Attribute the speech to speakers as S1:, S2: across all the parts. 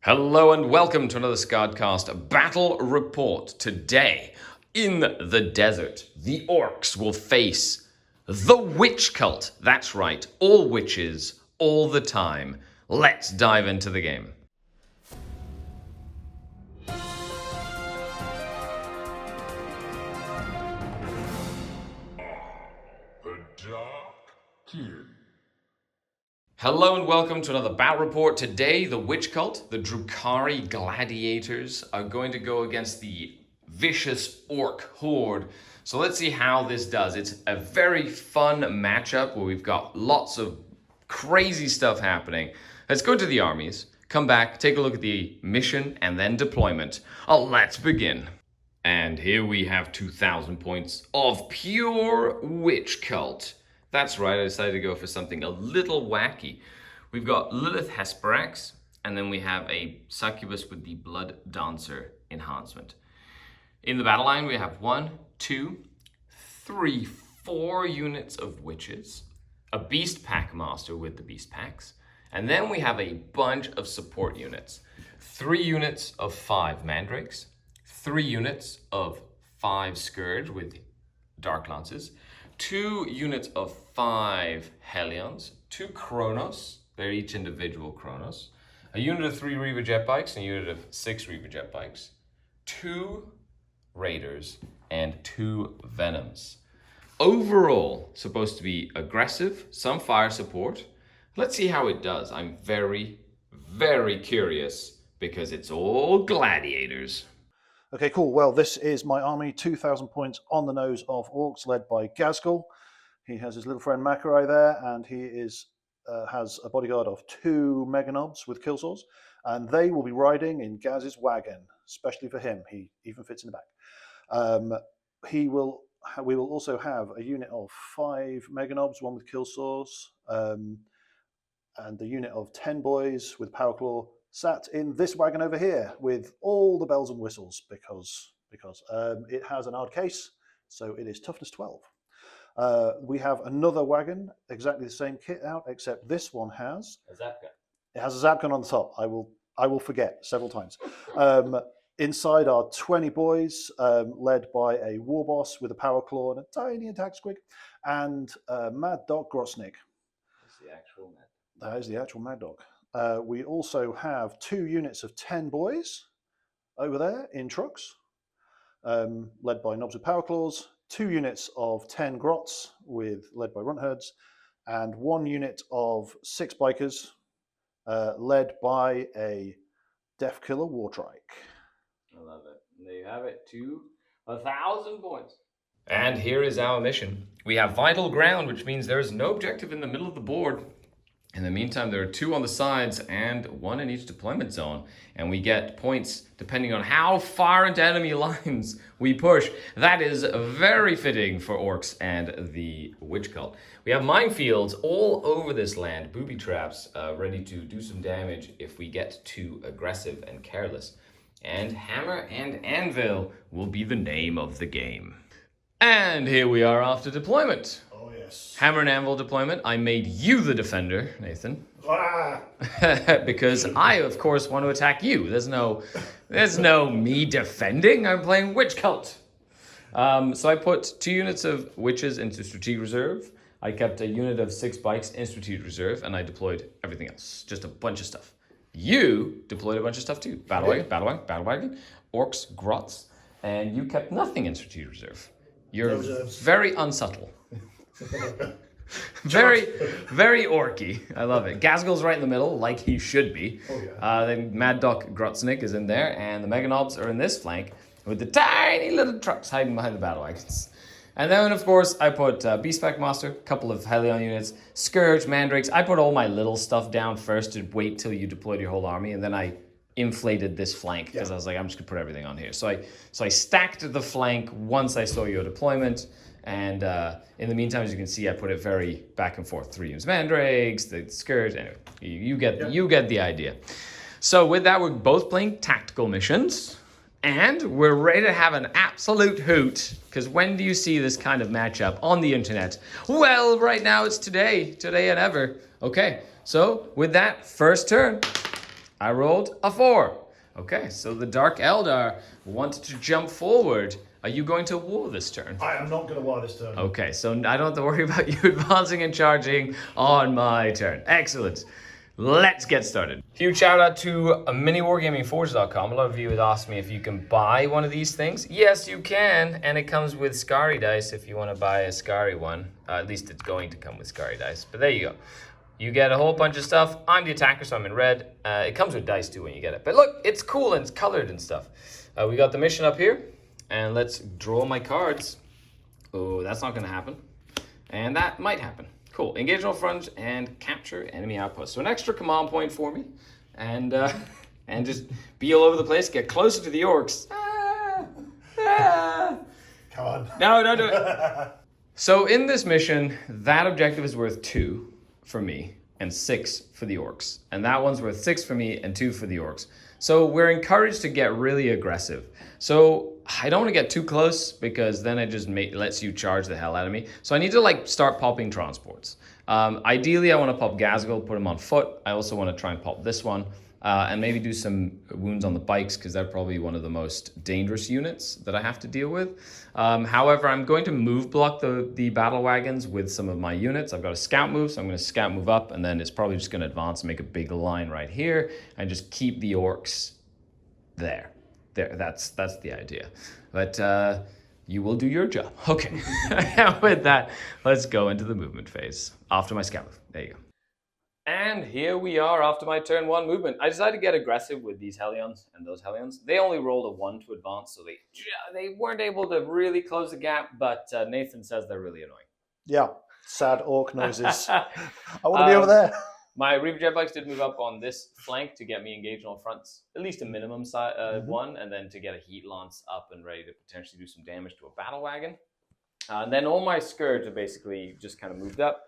S1: Hello and welcome to another Skaredcast battle report. Today, in the desert, the Orks will face the witch cult. That's right, all witches, all the time. Let's dive into the game.
S2: The Dark Eldar.
S1: Hello and welcome to another battle report. Today, the witch cult, the Drukhari gladiators, are going to go against the vicious orc horde. So let's see how this does. It's a very fun matchup where we've got lots of crazy stuff happening. Let's go to the armies, come back, take a look at the mission, and then deployment. Let's begin. And here we have 2,000 points of pure witch cult. That's right, I decided to go for something a little wacky. We've got Lilith Hesperax, and then we have a succubus with the Blood Dancer enhancement. In the battle line, we have 1, 2, 3, 4 units of witches, a Beast Pack Master with the Beast Packs, and then we have a bunch of support units. 3 units of 5 Mandrakes, 3 units of 5 Scourge with Dark Lances, 2 units of 5 Hellions, 2 Chronos, they're each individual Chronos, a unit of 3 Reaver Jet Bikes, and a unit of 6 Reaver Jet Bikes, 2 Raiders, and 2 Venoms. Overall, supposed to be aggressive, some fire support. Let's see how it does. I'm very, very curious because it's all gladiators.
S3: Okay, cool. Well, this is my army, 2,000 points on the nose of Orks, led by Ghazghkull. He has his little friend Makarai there, and he has a bodyguard of 2 Meganobs with kill saws, and they will be riding in Gaz's wagon, especially for him. He even fits in the back. We will also have a unit of 5 Meganobs, 1 with kill saws, and the unit of 10 boys with Power Claw sat in this wagon over here with all the bells and whistles because it has an hard case, so it is toughness 12. We have another wagon, exactly the same kit out, except this one has
S1: A zap gun.
S3: It has a zap gun on the top. I will forget several times. Inside are 20 boys, led by a war boss with a power claw and a tiny attack squig, and Mad Dog Grosnik.
S1: That's the actual net.
S3: That is the actual Mad Dog. We also have 2 units of 10 boys over there in trucks, led by Knobs with Power Claws, 2 units of 10 Grots led by Runt Herds, and 1 unit of 6 Bikers, led by a Death Killer Wartrike.
S1: I love it. And there you have it, 1,000 points. And here is our mission. We have vital ground, which means there is no objective in the middle of the board. In the meantime, there are 2 on the sides and 1 in each deployment zone. And we get points depending on how far into enemy lines we push. That is very fitting for Orks and the Witch Cult. We have minefields all over this land, booby traps, ready to do some damage if we get too aggressive and careless. And Hammer and Anvil will be the name of the game. And here we are after deployment.
S3: Oh, yes.
S1: Hammer and Anvil deployment. I made you the defender, Nathan. Because I, of course, want to attack you. There's no me defending. I'm playing Witch Cult. So I put 2 units of witches into strategic reserve. I kept a unit of 6 bikes in strategic reserve, and I deployed everything else. Just a bunch of stuff. You deployed a bunch of stuff too. Battle wagon, Orks, Grots, and you kept nothing in strategic reserve. You're very unsubtle. very, very orky. I love it. Ghazghkull's right in the middle, like he should be.
S3: Oh, yeah.
S1: Then Mad Doc Grotsnik is in there, and the Meganobs are in this flank with the tiny little trucks hiding behind the battle wagons. And then, of course, I put Beast Pack Master, a couple of Hellion units, Scourge, Mandrakes. I put all my little stuff down first to wait till you deployed your whole army, and then I inflated this flank because I was like, I'm just gonna put everything on here. So I stacked the flank once I saw your deployment, and in the meantime, as you can see, I put it very back and forth. 3 units Mandrakes, the Scourge. Anyway, you get the idea. So with that, we're both playing tactical missions. And we're ready to have an absolute hoot, because when do you see this kind of matchup on the internet? Well, right now it's today and ever. Okay, so with that, first turn. I rolled a 4. Okay, so the Dark Eldar wanted to jump forward. Are you going to war this turn?
S3: I am not going to war this turn.
S1: Okay, so I don't have to worry about you advancing and charging on my turn. Excellent. Let's get started. Huge shout out to miniwargamingforge.com. A lot of you had asked me if you can buy one of these things. Yes, you can, and it comes with Skari dice if you want to buy a Skari one. At least it's going to come with Skari dice, but there you go. You get a whole bunch of stuff. I'm the attacker, so I'm in red. It comes with dice too when you get it. But look, it's cool and it's colored and stuff. We got the mission up here, and let's draw my cards. Oh, that's not going to happen. And that might happen. Cool. Engage on front and capture enemy outpost. So an extra command point for me, and just be all over the place. Get closer to the orcs.
S3: Come on.
S1: No, do it. So in this mission, that objective is worth 2 for me and 6 for the orcs, and that one's worth 6 for me and 2 for the orcs. So we're encouraged to get really aggressive. So I don't want to get too close because then it just lets you charge the hell out of me. So I need to start popping transports. Ideally, I want to pop Ghazghkull, put him on foot. I also want to try and pop this one and maybe do some wounds on the bikes because they're probably one of the most dangerous units that I have to deal with. However, I'm going to move block the battle wagons with some of my units. I've got a scout move, so I'm going to scout move up, and then it's probably just going to advance and make a big line right here and just keep the orcs there. That's the idea. But you will do your job. Okay. With that, let's go into the movement phase after my scout move. There you go. And here we are after my turn 1 movement. I decided to get aggressive with these Hellions and those Hellions. They only rolled a 1 to advance, so they weren't able to really close the gap, but Nathan says they're really annoying.
S3: Yeah, sad orc noises. I want to be over there.
S1: My Reaver jet bikes did move up on this flank to get me engaged on fronts, at least a minimum one, and then to get a heat lance up and ready to potentially do some damage to a battle wagon. And then all my Scourge have basically just kind of moved up,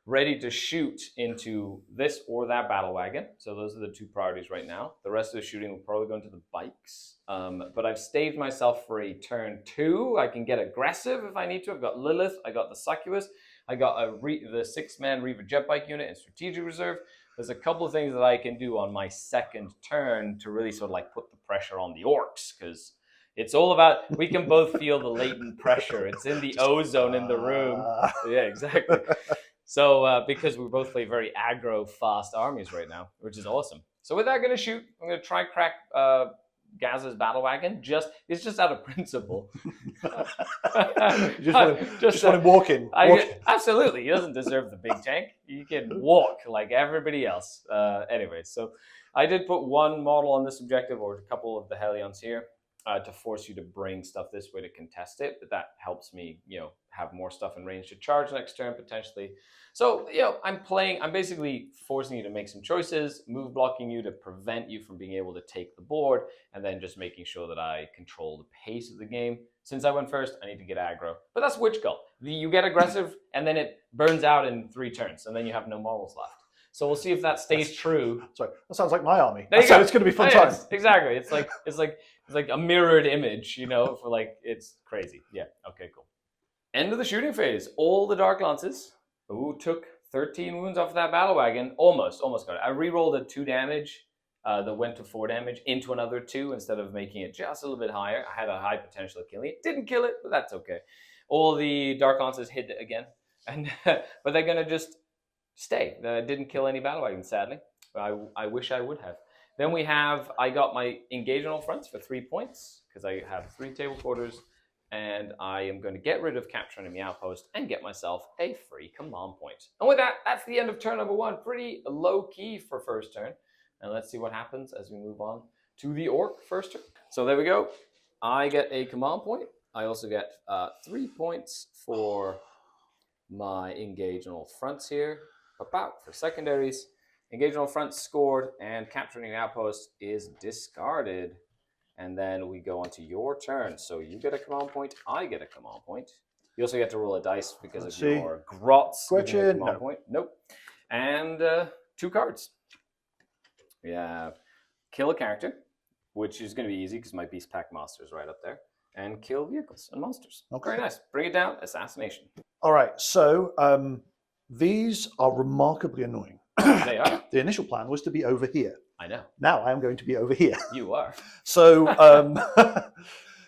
S1: ready to shoot into this or that battle wagon. So those are the 2 priorities right now. The rest of the shooting will probably go into the bikes. But I've staved myself for a turn 2. I can get aggressive if I need to. I've got Lilith, I got the Succubus, I got the 6-man Reaver jet bike unit in strategic reserve. There's a couple of things that I can do on my second turn to really sort of put the pressure on the orcs, because it's all about, we can both feel the latent pressure. It's in the ozone in the room. Yeah, exactly. So, because we both play very aggro, fast armies right now, which is awesome. So with that, I'm going to shoot. I'm going to try crack Gaz's battle wagon. It's just out of principle.
S3: just want him walking.
S1: Absolutely. He doesn't deserve the big tank. He can walk like everybody else. Anyway, so I did put 1 model on this objective, or a couple of the Hellions here, to force you to bring stuff this way to contest it. But that helps me, have more stuff in range to charge next turn potentially. So, I'm basically forcing you to make some choices, move blocking you to prevent you from being able to take the board, and then just making sure that I control the pace of the game. Since I went first, I need to get aggro. But that's Witch Cult. You get aggressive, and then it burns out in 3 turns, and then you have no models left. So we'll see if that stays true.
S3: Sorry, that sounds like my army.
S1: There you go.
S3: It's going to be fun time.
S1: Exactly. It's like a mirrored image, for it's crazy. Yeah. Okay, cool. End of the shooting phase. All the Dark Lances, took 13 wounds off of that battle wagon. Almost got it. I re-rolled a 2 damage that went to 4 damage into another 2 instead of making it just a little bit higher. I had a high potential of killing it. Didn't kill it, but that's okay. All the Dark Lances hit it again. But they're going to just stay. Didn't kill any battle wagons, sadly. I wish I would have. Then I got my engagement on fronts for 3 points, because I have 3 table quarters, and I am going to get rid of capture enemy outpost and get myself a free command point. And with that, that's the end of turn number 1. Pretty low key for first turn. And let's see what happens as we move on to the orc first turn. So there we go. I get a command point. I also get 3 points for my engage on all fronts here. About for secondaries. Engage on fronts scored, and capturing an outpost is discarded. And then we go on to your turn. So you get a command point, I get a command point. You also get to roll a dice because of your grots.
S3: Gretchen,
S1: command point. Nope. And 2 cards. We have kill a character, which is going to be easy because my Beast Pack Master is right up there. And kill vehicles and monsters.
S3: Okay.
S1: Very nice. Bring it down. Assassination.
S3: All right. So these are remarkably annoying.
S1: They are.
S3: The initial plan was to be over here.
S1: I know.
S3: Now I am going to be over here.
S1: You are.
S3: So,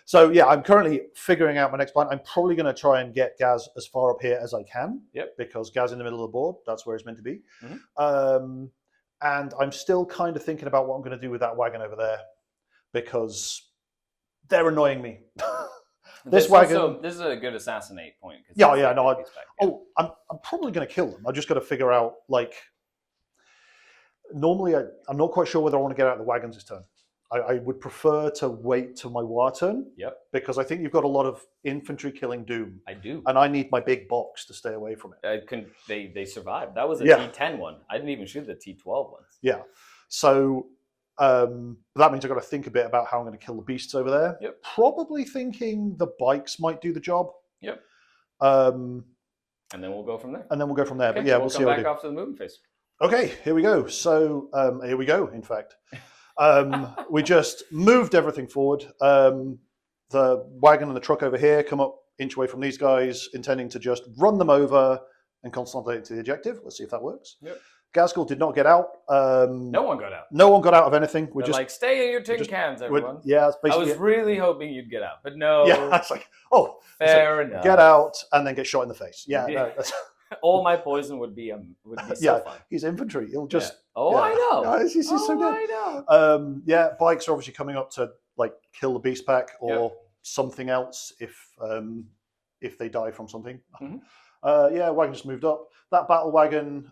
S3: so yeah, I'm currently figuring out my next plan. I'm probably going to try and get Gaz as far up here as I can.
S1: Yep.
S3: Because Gaz in the middle of the board, that's where it's meant to be.
S1: Mm-hmm.
S3: And I'm still kind of thinking about what I'm going to do with that wagon over there, because they're annoying me. This wagon.
S1: Also, this is a good assassinate point.
S3: No. I'm probably going to kill them. I just got to figure out, like, normally I'm not quite sure whether I want to get out of the wagons this turn. I would prefer to wait till my war turn.
S1: Yep.
S3: Because I think you've got a lot of infantry killing doom.
S1: I do.
S3: And I need my big box to stay away from it.
S1: They survived. That was a T10 one. I didn't even shoot the T12 ones.
S3: Yeah. So that means I've got to think a bit about how I'm going to kill the beasts over there.
S1: Yep.
S3: Probably thinking the bikes might do the job.
S1: Yep.
S3: And
S1: then we'll go from there.
S3: Okay, but yeah, we'll see
S1: we'll
S3: how
S1: come back after the moving phase.
S3: Okay, here we go. So here we go, in fact. We just moved everything forward. The wagon and the truck over here come up inch away from these guys, intending to just run them over and consolidate to the objective. Let's see if that works.
S1: Yep.
S3: Gaskell did not get out.
S1: No one got out.
S3: No one got out of anything.
S1: They're like, stay in your tin cans, everyone.
S3: Yeah, it's basically.
S1: I was really hoping you'd get out, but no.
S3: Yeah, it's like, oh,
S1: fair enough.
S3: Get out and then get shot in the face. Yeah,
S1: Yeah.
S3: no, that's,
S1: all my poison would be so fun.
S3: He's infantry. He'll just.
S1: Yeah. Oh, I know.
S3: No, he's so good.
S1: I know.
S3: Yeah, bikes are obviously coming up to like kill the beast pack or
S1: Yep.
S3: something else if they die from something.
S1: Mhm.
S3: Yeah, wagon just moved up. That battle wagon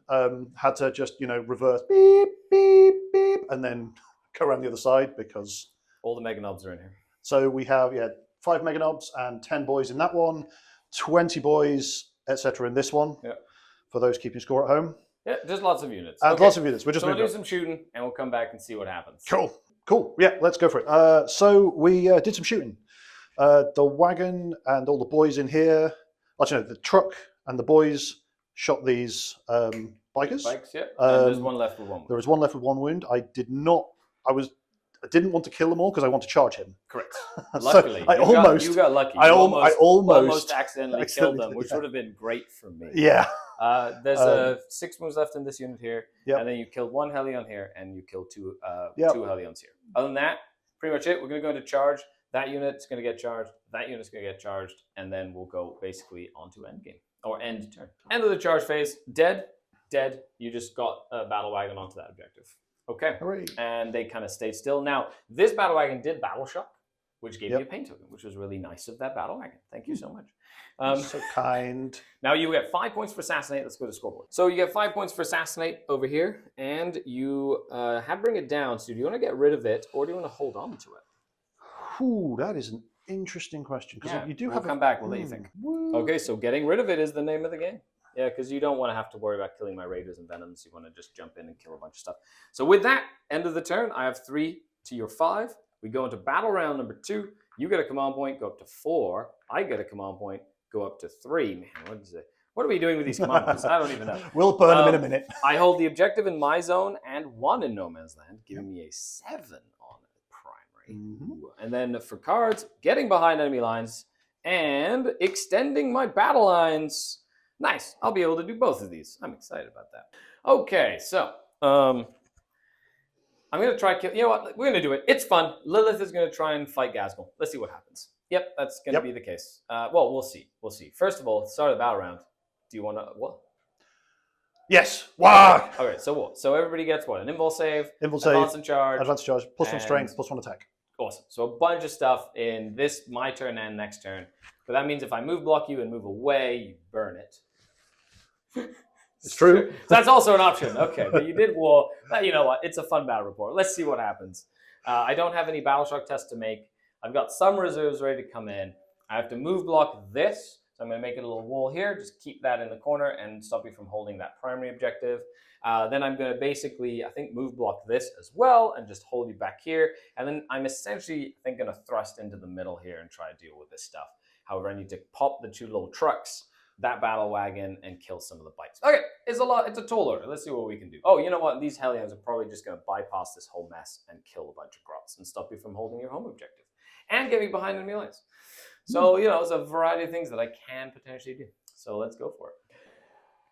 S3: had to just reverse beep beep beep and then go around the other side because
S1: All the mega knobs are in here.
S3: so we have 5 mega knobs and 10 boys in that one, 20 boys etc. in this one.
S1: Yeah.
S3: For those keeping score at home.
S1: Yeah, just lots of units.
S3: And
S1: Okay.
S3: lots of units. We're just
S1: So we'll
S3: moving
S1: do
S3: up.
S1: some shooting, and we'll come back and see what happens.
S3: Cool. Yeah, let's go for it. So we did some shooting. The wagon and all the boys in here. Actually, no, the truck and the boys shot these bikers.
S1: Bikes, yeah. And there's one left with one.
S3: There was one left with 1 wound. I didn't want to kill them all because I want to charge him.
S1: Correct.
S3: So
S1: Luckily,
S3: you got
S1: lucky.
S3: I
S1: You
S3: almost
S1: accidentally killed them, which would have been great for me.
S3: Yeah.
S1: There's 6 moves left in this unit here,
S3: Yep.
S1: and then you killed 1 Hellion here, and you killed 2
S3: Yep.
S1: 2 Hellions here. Other than that, pretty much it. We're going to go into charge. That unit's going to get charged. That unit's going to get charged, and then we'll go basically onto endgame or end turn. End of the charge phase. Dead. You just got a battle wagon onto that objective. Okay.
S3: Hooray.
S1: And they kind of stayed still. Now, this battle wagon did battle shock, which gave
S3: Yep.
S1: you a pain token, which was really nice of that battle wagon. Thank you so much.
S3: So kind.
S1: Now you get 5 points for assassinate. Let's go to scoreboard. So you get 5 points for assassinate over here, and you have bring it down. So do you want to get rid of it, or do you want to hold on to it?
S3: Ooh, that is an interesting question because you do
S1: we'll
S3: have.
S1: come back. We'll let you think. Okay, so getting rid of it is the name of the game. Yeah, because you don't want to have to worry about killing my raiders and venoms. You want to just jump in and kill a bunch of stuff. So with that, end of the turn, I have 3 to your 5. We go into battle round number 2. You get a command point, go up to 4. I get a command point, go up to 3. Man, what are we doing with these command points? I don't even know.
S3: We'll burn them in a minute.
S1: I hold the objective in my zone and 1 in no man's land, giving me a 7 on primary.
S3: Mhm.
S1: And then for cards, getting behind enemy lines and extending my battle lines. Nice. I'll be able to do both of these. I'm excited about that. Okay, so I'm going to try kill. You know what? We're going to do it. It's fun. Lilith is going to try and fight Gaskell. Let's see what happens. Yep, that's going to be the case. Well, we'll see. We'll see. First of all, start of the battle round. Do you want to what?
S3: Yes. Wow.
S1: Okay, so what? So everybody gets what? An invul save,
S3: Invul
S1: advance
S3: save,
S1: and charge.
S3: advance charge, +1
S1: and-
S3: strength, +1 attack.
S1: Awesome. So a bunch of stuff in this, my turn and next turn. But that means if I move block you and move away, you burn it.
S3: It's true.
S1: So that's also an option. Okay, but you did war. You know what? It's a fun battle report. Let's see what happens. I don't have any battle shock tests to make. I've got some reserves ready to come in. I have to move block this. So I'm going to make it a little wall here. Just keep that in the corner and stop you from holding that primary objective. Then I'm going to basically, I think, move block this as well and just hold you back here. And then I'm essentially, I think, going to thrust into the middle here and try to deal with this stuff. However, I need to pop the 2 little trucks, that battle wagon, and kill some of the bikes. Okay, it's a lot. It's a tall order. Let's see what we can do. Oh, you know what? These Hellions are probably just going to bypass this whole mess and kill a bunch of grots and stop you from holding your home objective and get me behind enemy lines. So, you know, it's a variety of things that I can potentially do. So let's go for it.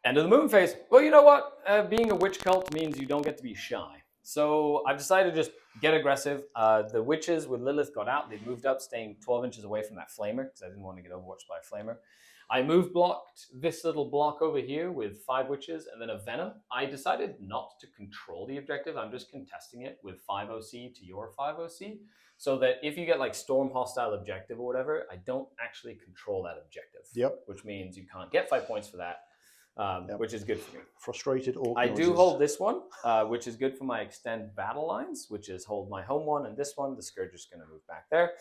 S1: End of the moon phase. Well, you know what? Being a witch cult means you don't get to be shy.
S4: So I've decided to just get aggressive. The witches with Lilith got out. They moved up, staying 12 inches away from that flamer because I didn't want to get overwatched by a flamer. I blocked this little block over here with 5 witches and then a venom. I decided not to control the objective. I'm just contesting it with 5 OC to your 5 OC. So that if you get like storm hostile objective or whatever, I don't actually control that objective.
S3: Yep.
S4: Which means you can't get 5 points for that. Which is good for me.
S3: Frustrated orc
S4: I
S3: noises.
S4: do hold this one, which is good for my extend battle lines, which is hold my home one and this one. The Scourge is going to move back there.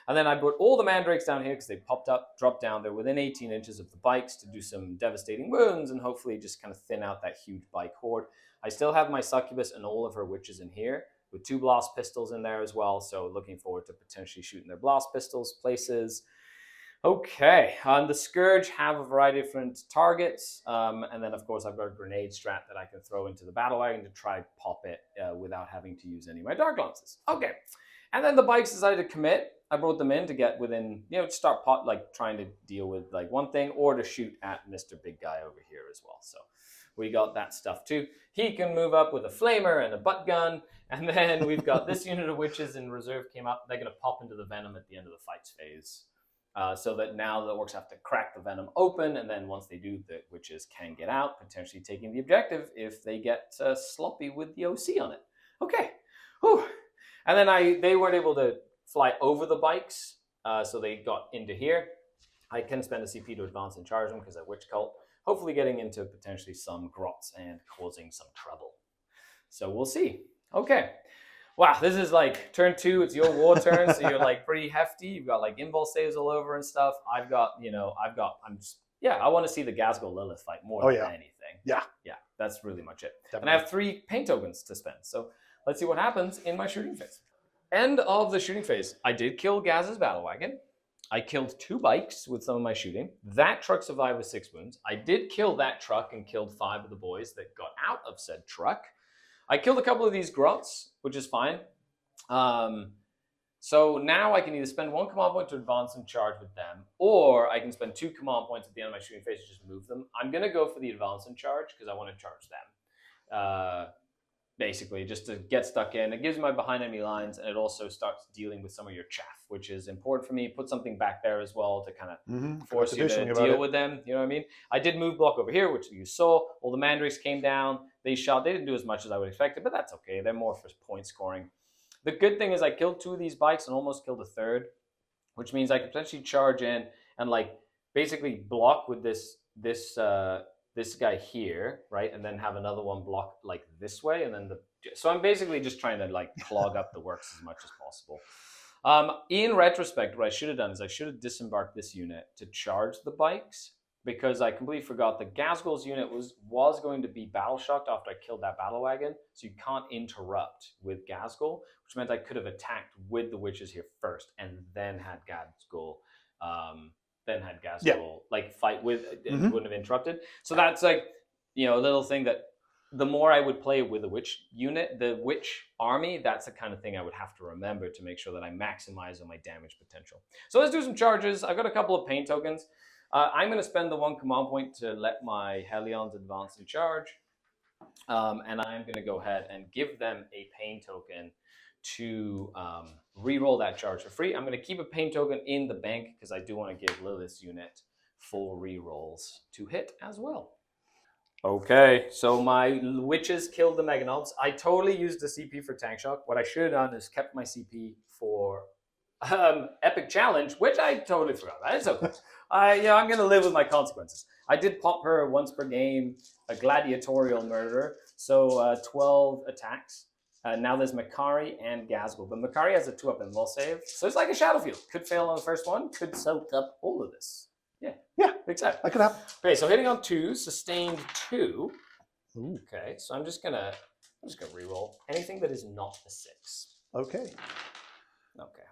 S4: And then I put all the mandrakes down here because they popped up, dropped down. They're within 18 inches of the bikes to do some devastating wounds and hopefully just kind of thin out that huge bike horde. I still have my succubus and all of her witches in here with 2 blast pistols in there as well. So looking forward to potentially shooting their blast pistols places. Okay, the Scourge have a variety of different targets, and then of course I've got a grenade strat that I can throw into the battle wagon to try pop it without having to use any of my dark lances. Okay, and then the bikes decided to commit. I brought them in to get within, start trying to deal with like one thing or to shoot at Mr. Big Guy over here as well. So we got that stuff too. He can move up with a flamer and a butt gun, and then we've got this unit of witches in reserve came up. They're going to pop into the venom at the end of the fights phase. So that now the orcs have to crack the venom open, and then once they do, the witches can get out, potentially taking the objective if they get sloppy with the OC on it. Okay, whew. And then they weren't able to fly over the bikes, so they got into here. I can spend a CP to advance and charge them because I witch cult, hopefully getting into potentially some grots and causing some trouble. So we'll see. Okay. Wow, this is like turn 2. It's your war turn, so you're like pretty hefty. You've got like invul saves all over and stuff. I want to see the Ghazghkull Lilith fight more than anything. Yeah, that's really much it. Definitely. And I have 3 paint tokens to spend. So let's see what happens in my shooting phase. End of the shooting phase. I did kill Gaz's battle wagon. I killed 2 bikes with some of my shooting. That truck survived with 6 wounds. I did kill that truck and killed 5 of the boys that got out of said truck. I killed a couple of these grots, which is fine. So now I can either spend 1 command point to advance and charge with them, or I can spend 2 command points at the end of my shooting phase to just move them. I'm going to go for the advance and charge because I want to charge them. Basically, just to get stuck in. It gives me my behind enemy lines, and it also starts dealing with some of your chaff, which is important for me. Put something back there as well to kind of force you to deal with them. You know what I mean? I did move block over here, which you saw. All the mandrakes came down. They shot. They didn't do as much as I would expect, but that's okay. They're more for point scoring. The good thing is I killed 2 of these bikes and almost killed a third, which means I could potentially charge in and like basically block with this guy here, right? And then have another one block like this way. And then so I'm basically just trying to like clog up the works as much as possible. In retrospect, what I should have done is I should have disembarked this unit to charge the bikes because I completely forgot the Ghazghkull's unit was going to be battle shocked after I killed that battle wagon. So you can't interrupt with Ghazghkull, which meant I could have attacked with the witches here first and then had Ghazghkull like fight with and wouldn't have interrupted. So that's like, a little thing that the more I would play with the witch unit, the witch army, that's the kind of thing I would have to remember to make sure that I maximize on my damage potential. So let's do some charges. I've got a couple of pain tokens. I'm going to spend the 1 command point to let my Hellions advance and charge. And I'm going to go ahead and give them a pain token to re-roll that charge for free. I'm going to keep a pain token in the bank because I do want to give Lilith's unit full re-rolls to hit as well. Okay, so my witches killed the Meganobs. I totally used the CP for tank shock. What I should have done is kept my CP for epic challenge, which I totally forgot about. It's okay. I'm going to live with my consequences. I did pop her once per game, a gladiatorial murderer, so 12 attacks. Now there's Makari and Ghazghkull, but Makari has a 2-up invul save, so it's like a shadow field. Could fail on the first one, could soak up all of this. Yeah, big time.
S3: That could happen.
S4: Okay, so hitting on 2, sustained 2. Ooh. Okay, so I'm just gonna reroll anything that is not a 6.
S3: Okay,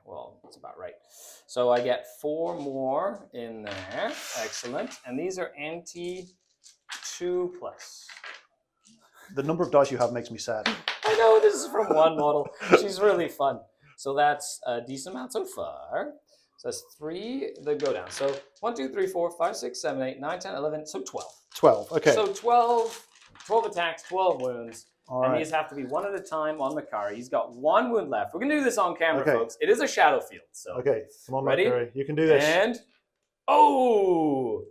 S4: well, that's about right. So I get 4 more in there. Excellent. And these are anti 2+.
S3: The number of dice you have makes me sad.
S4: I know, this is from one model. She's really fun. So that's a decent amount so far. So that's 3 that go down. So 1, 2, 3, 4, 5, 6, 7, 8, 9, 10, 11, so 12.
S3: 12, okay.
S4: So 12 attacks, 12 wounds.
S3: All
S4: and
S3: right.
S4: these have to be one at a time on Makari. He's got 1 wound left. We're going to do this on camera,
S3: Okay.
S4: folks. It is a shadow field. So
S3: Okay, come on,
S4: Ready?
S3: Mercury. You can do this.
S4: And oh,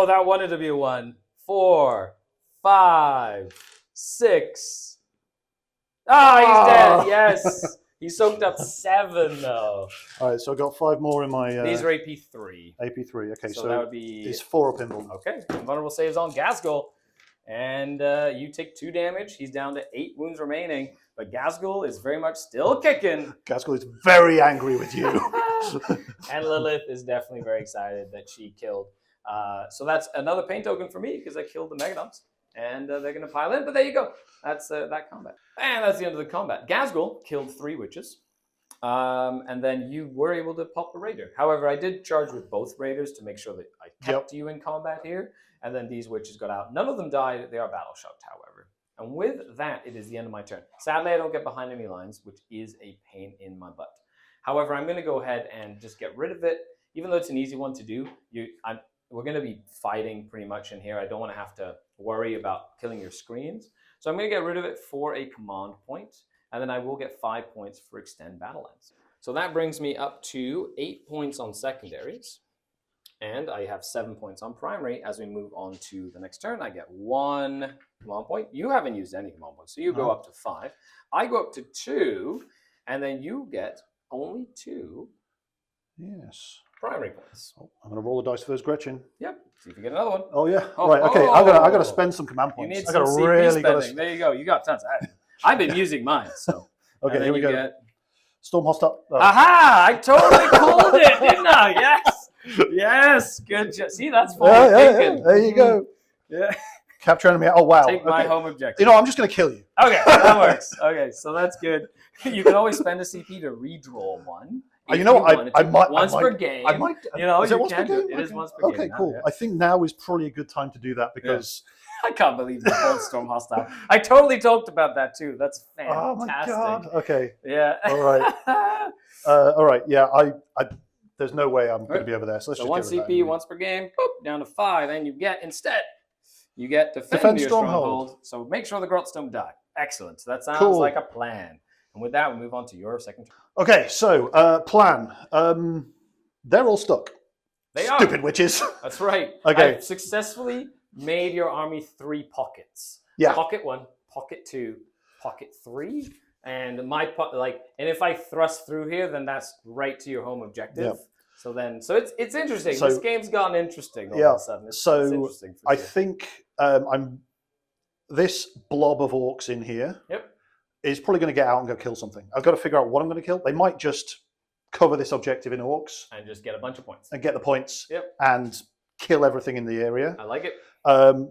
S4: that wanted to be a 1. 4, 5, 6. Ah, he's dead. Yes, he soaked up 7 though.
S3: All right, so I've got 5 more in my
S4: These are AP 3.
S3: AP3. Okay,
S4: So
S3: so
S4: that would be
S3: it's 4 up invulnerable.
S4: okay. Invulnerable saves on Gasgul, and you take 2 damage. He's down to 8 wounds remaining, but Gasgul is very much still kicking.
S3: Gasgul is very angry with you.
S4: And Lilith is definitely very excited that she killed. So that's another pain token for me because I killed the Meganobs. And they're going to pile in, but there you go. That's that combat. And that's the end of the combat. Gasgul killed 3 witches. And then you were able to pop a raider. However, I did charge with both raiders to make sure that I kept you in combat here. And then these witches got out. None of them died. They are battle shocked, however. And with that, it is the end of my turn. Sadly, I don't get behind any lines, which is a pain in my butt. However, I'm going to go ahead and just get rid of it. Even though it's an easy one to do, we're going to be fighting pretty much in here. I don't want to have to worry about killing your screens. So I'm going to get rid of it for a command point, and then I will get 5 points for extend battle lines. So that brings me up to 8 points on secondaries, and I have 7 points on primary. As we move on to the next turn, I get 1 command point. You haven't used any command points, so you go up to 5. I go up to 2, and then you get only 2
S3: Yes.
S4: primary points.
S3: Oh, I'm going to roll the dice first, Gretchen.
S4: Yep. See if you get another one.
S3: Oh yeah.
S4: Oh,
S3: right. Okay.
S4: oh.
S3: I got to spend some command
S4: You
S3: points.
S4: need
S3: I
S4: some
S3: got to
S4: CP
S3: really
S4: spending. There you go. You got tons. I've been using mine. So
S3: Okay. Here we go.
S4: Get...
S3: Storm hostile. Oh.
S4: Aha! I totally called it, didn't I? Yes. Yes. Good job. See, that's fine.
S3: Yeah. There you go.
S4: Yeah.
S3: Capture enemy. Oh wow.
S4: Take my
S3: Okay.
S4: home objective.
S3: You know, I'm just going to kill you.
S4: Okay, that works. Okay, so that's good. You can always spend a CP to redraw one.
S3: You know what? I might
S4: once per game.
S3: I might.
S4: You know,
S3: is it
S4: you
S3: once per
S4: can do
S3: game?
S4: it. It is once per game.
S3: Okay,
S4: now,
S3: cool.
S4: yeah.
S3: I think now is probably a good time to do that because.
S4: I can't believe you called Storm hostile. I totally talked about that too. That's fantastic.
S3: Oh my god. Okay.
S4: Yeah.
S3: All right. All right. Yeah. I. There's no way I'm going to be over there. So let's
S4: So
S3: just
S4: one
S3: get rid of that
S4: CP
S3: anyway.
S4: once per game, boop, down to 5, and you get instead. You get defend your stronghold. So make sure the grots don't die. Excellent. So that sounds
S3: Cool.
S4: like a plan. And with that, we move on to your second turn.
S3: Okay. So plan. They're all stuck.
S4: They are.
S3: Stupid witches.
S4: That's right.
S3: Okay.
S4: I've successfully made your army 3 pockets.
S3: Yeah.
S4: Pocket 1, pocket 2, pocket 3, and and if I thrust through here, then that's right to your home objective.
S3: Yep.
S4: So it's interesting.
S3: So-
S4: this game's gotten interesting all
S3: Yeah.
S4: of a sudden. It's interesting for
S3: I
S4: sure.
S3: think I'm this blob of orcs in here
S4: Yep.
S3: is probably going to get out and go kill something. I've got to figure out what I'm going to kill. They might just cover this objective in orcs
S4: And just get a bunch of points.
S3: and get the points
S4: Yep.
S3: and kill everything in the area.
S4: I like it.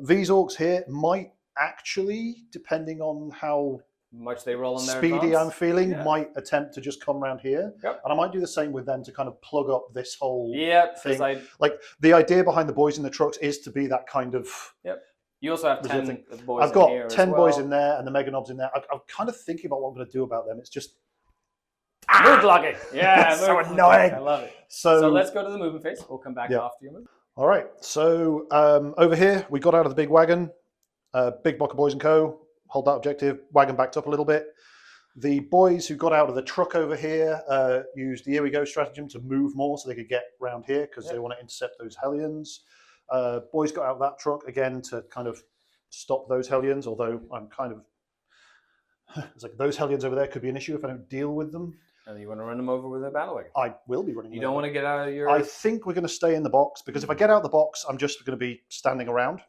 S3: These orcs here might actually, depending on how
S4: Much they roll in their
S3: speedy
S4: advance.
S3: I'm feeling,
S4: Yeah.
S3: might attempt to just come around here.
S4: Yep.
S3: And I might do the same with them to kind of plug up this whole
S4: Yep.
S3: thing.
S4: Because
S3: Like the idea behind the boys in the trucks is to be that kind of.
S4: you also have 10
S3: Resisting.
S4: boys
S3: I've got
S4: in here
S3: 10
S4: as
S3: boys
S4: well.
S3: in there and the Meganobs in there. I'm kind of thinking about what I'm going to do about them. It's just
S4: Mood blocking. Yeah.
S3: That's so
S4: mood blocking.
S3: annoying.
S4: I love it.
S3: so.
S4: So let's go to the movement phase. We'll come back
S3: Yeah.
S4: after your move.
S3: All right. So over here, we got out of the big wagon. Big block of boys and co. Hold that objective. Wagon backed up a little bit. The boys who got out of the truck over here used the here we go stratagem to move more so they could get round here because they want to intercept those Hellions. Boys got out of that truck again to kind of stop those Hellions, although I'm kind of. It's like those Hellions over there could be an issue if I don't deal with them.
S4: And you want to run them over with a battle wagon.
S3: I will be running.
S4: You
S3: them
S4: don't
S3: over.
S4: want to get out of your.
S3: I think we're going to stay in the box because if I get out of the box, I'm just going to be standing around.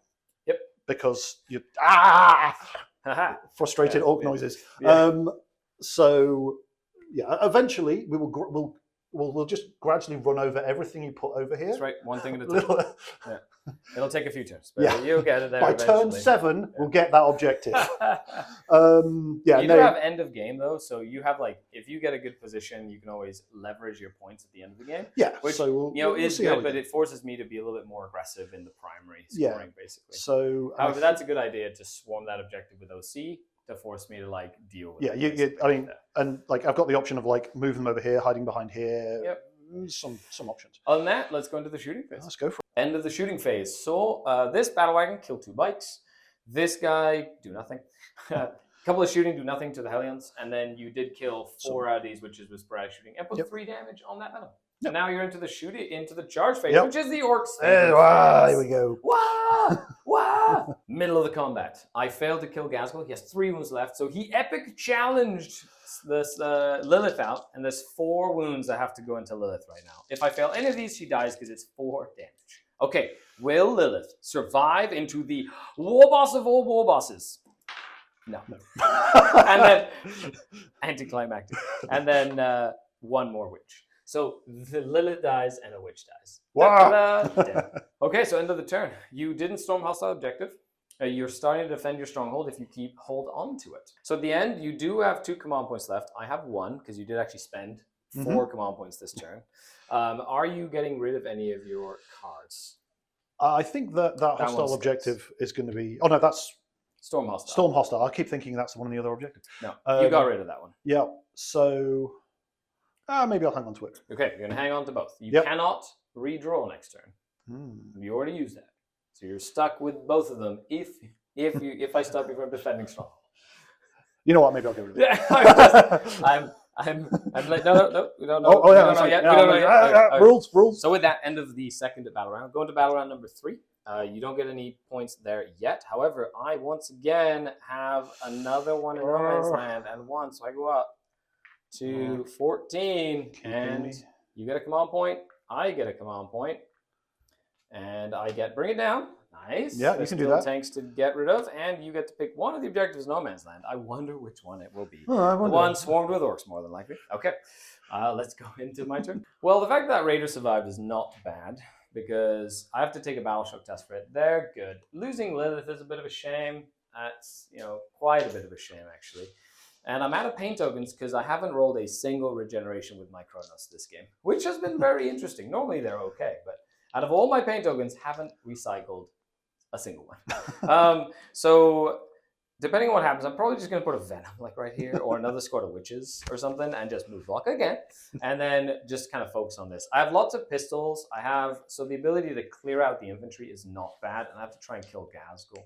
S4: Yep.
S3: Because you
S4: Haha.
S3: frustrated
S4: Yeah,
S3: orc
S4: yeah.
S3: noises.
S4: Yeah.
S3: So yeah, eventually we'll just gradually run over everything you put over here.
S4: That's right. One thing at a time.
S3: Little-
S4: It'll take a few turns, but
S3: Yeah.
S4: you'll get it there
S3: By
S4: eventually.
S3: turn 7, we'll get that objective.
S4: you
S3: Yeah,
S4: do
S3: no,
S4: have end of game though, so you have if you get a good position, you can always leverage your points at the end of the game.
S3: yeah.
S4: which,
S3: so we'll
S4: is
S3: see how
S4: good,
S3: we
S4: but
S3: go.
S4: it forces me to be a little bit more aggressive in the primary
S3: Yeah.
S4: scoring, basically.
S3: So
S4: However, that's a good idea to swarm that objective with OC to force me to deal with.
S3: yeah,
S4: it,
S3: you,
S4: basically,
S3: I mean,
S4: that.
S3: and I've got the option of move them over here, hiding behind here.
S4: Yep.
S3: Some options.
S4: On that, let's go into the shooting phase.
S3: Let's go for it.
S4: End of the shooting phase. So this battle wagon killed 2 bikes. This guy, do nothing. A couple of shooting, do nothing to the Hellions, and then you did kill 4 out of these witches with sporadic shooting, and put 3 damage on that venom. And now you're into the charge phase, which is the Orcs' favorite.
S3: Here we go.
S4: Wah! Wah! Middle of the combat. I failed to kill Gazgul. He has 3 wounds left, so he epic challenged this Lilith out, and there's 4 wounds that have to go into Lilith right now. If I fail any of these, she dies because it's 4 damage. Okay, will Lilith survive into the war boss of all war bosses? No. And then, anticlimactic. And then 1 more witch. So the Lilith dies and a witch dies.
S3: Wow.
S4: Okay, so end of the turn. You didn't storm hostile objective. You're starting to defend your stronghold if you hold on to it. So at the end, you do have 2 command points left. I have 1 because you did actually spend 4 command points this turn. Are you getting rid of any of your cards?
S3: I think that hostile objective is going to be... Oh, no, that's...
S4: Storm hostile.
S3: Storm hostile. I keep thinking that's one of the other objectives.
S4: No, you got rid of that one.
S3: Yeah, so... maybe I'll hang on to it.
S4: Okay, you're going to hang on to both. You cannot redraw next turn. You already used that. So you're stuck with both of them if I stop you from defending strong.
S3: You know what? Maybe I'll get rid of it.
S4: I'm like, no, we don't know.
S3: Oh, yeah,
S4: we don't know yet. We don't know yet. Okay.
S3: Rules.
S4: So with that, end of the second battle round. Going to battle round number 3. You don't get any points there yet. However, I once again have another one in no man's land and 1, so I go up to 14, and you get a command point. I get a command point, and I get bring it down. Nice.
S3: Yeah, you can do that.
S4: Tanks to get rid of, and you get to pick one of the objectives in no man's land. I wonder which one it will be.
S3: The one
S4: swarmed with orcs, more than likely. Okay, let's go into my turn. Well, the fact that Raider survived is not bad, because I have to take a battle shock test for it. They're good. Losing Lilith is a bit of a shame. That's, quite a bit of a shame, actually. And I'm out of pain tokens because I haven't rolled a single regeneration with my Chronos this game, which has been very interesting. Normally they're okay, but out of all my pain tokens, haven't recycled a single one. So depending on what happens, I'm probably just going to put a Venom like right here, or another squad of Witches or something, and just move block again, and then just kind of focus on this. I have lots of pistols. So the ability to clear out the infantry is not bad, and I have to try and kill Gazgul